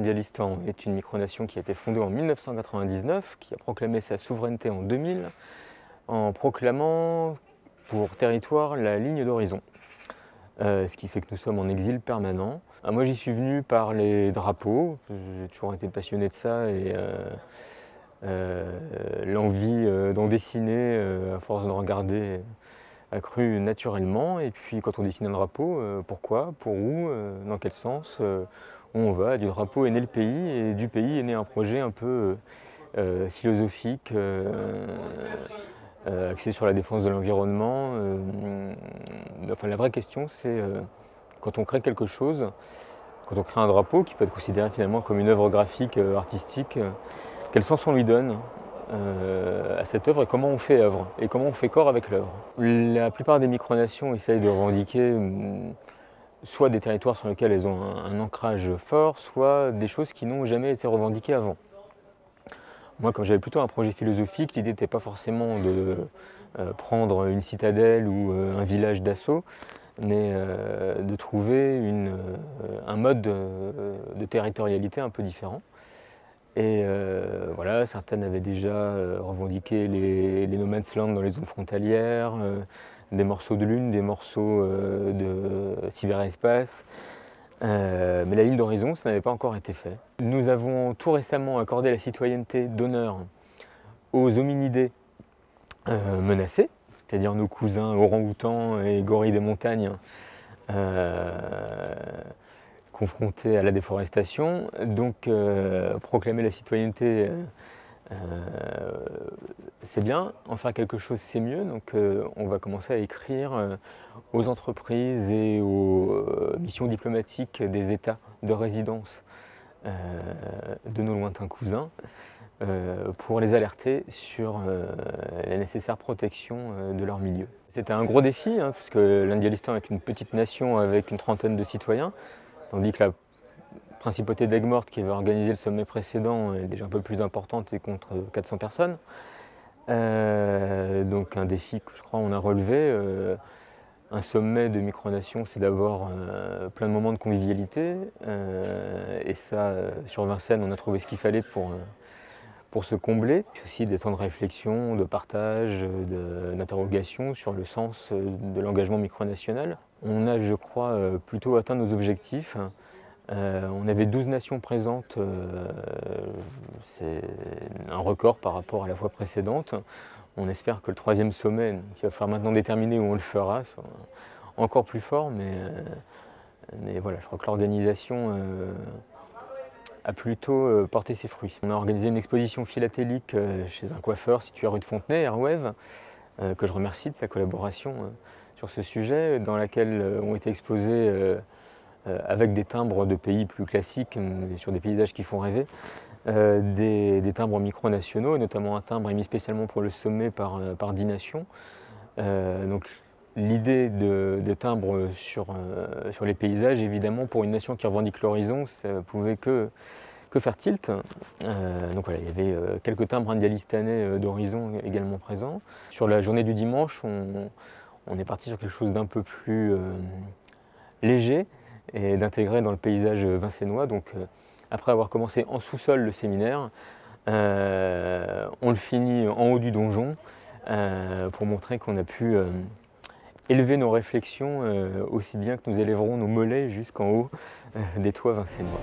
l'Indialistan est une micronation qui a été fondée en 1999, qui a proclamé sa souveraineté en 2000, en proclamant pour territoire la ligne d'horizon. Ce qui fait que nous sommes en exil permanent. Moi j'y suis venu par les drapeaux, j'ai toujours été passionné de ça et l'envie d'en dessiner à force de regarder a cru naturellement. Et puis quand on dessine un drapeau, pourquoi, pour où, dans quel sens, où on va. Du drapeau est né le pays et du pays est né un projet un peu philosophique, axé sur la défense de l'environnement. Enfin, la vraie question, c'est quand on crée quelque chose, quand on crée un drapeau qui peut être considéré finalement comme une œuvre graphique, artistique, quel sens on lui donne à cette œuvre et comment on fait œuvre et comment on fait corps avec l'œuvre. La plupart des micronations essayent de revendiquer soit des territoires sur lesquels elles ont un ancrage fort, soit des choses qui n'ont jamais été revendiquées avant. Moi, comme j'avais plutôt un projet philosophique, l'idée n'était pas forcément de prendre une citadelle ou un village d'assaut, mais de trouver un mode de territorialité un peu différent. Et voilà, certaines avaient déjà revendiqué les no man's land dans les zones frontalières, des morceaux de lune, des morceaux de cyberespace. Mais la ligne d'horizon, ça n'avait pas encore été fait. Nous avons tout récemment accordé la citoyenneté d'honneur aux hominidés menacés, c'est-à-dire nos cousins orang-outans et gorilles des montagnes confrontés à la déforestation. Donc proclamer la citoyenneté, c'est bien, en faire quelque chose c'est mieux. Donc on va commencer à écrire aux entreprises et aux missions diplomatiques des États de résidence de nos lointains cousins pour les alerter sur la nécessaire protection de leur milieu. C'était un gros défi, hein, puisque l'Indialistan est une petite nation avec une trentaine de citoyens, tandis que la principauté d'Aigues-Mortes, qui avait organisé le sommet précédent, est déjà un peu plus importante et contre 400 personnes. Donc un défi que je crois on a relevé. Un sommet de micronation, c'est d'abord plein de moments de convivialité. Et ça, sur Vincennes, on a trouvé ce qu'il fallait pour se combler. Puis aussi des temps de réflexion, de partage, d'interrogation sur le sens de l'engagement micronational. On a, je crois, plutôt atteint nos objectifs. On avait 12 nations présentes, c'est un record par rapport à la fois précédente. On espère que le troisième sommet, qu'il va falloir maintenant déterminer où on le fera, sera encore plus fort, mais voilà, je crois que l'organisation a plutôt porté ses fruits. On a organisé une exposition philatélique chez un coiffeur situé à rue de Fontenay, Airwave, que je remercie de sa collaboration sur ce sujet, dans laquelle ont été exposés avec des timbres de pays plus classiques, sur des paysages qui font rêver, des timbres micronationaux, et notamment un timbre émis spécialement pour le sommet par 10 nations. Donc l'idée de timbres sur les paysages, évidemment, pour une nation qui revendique l'horizon, ça pouvait que faire tilt. Donc voilà, il y avait quelques timbres indialistanais d'horizon également présents. Sur la journée du dimanche, on est parti sur quelque chose d'un peu plus léger et d'intégrer dans le paysage vincennois. Donc après avoir commencé en sous-sol le séminaire, on le finit en haut du donjon pour montrer qu'on a pu élever nos réflexions aussi bien que nous élèverons nos mollets jusqu'en haut des toits vincennois.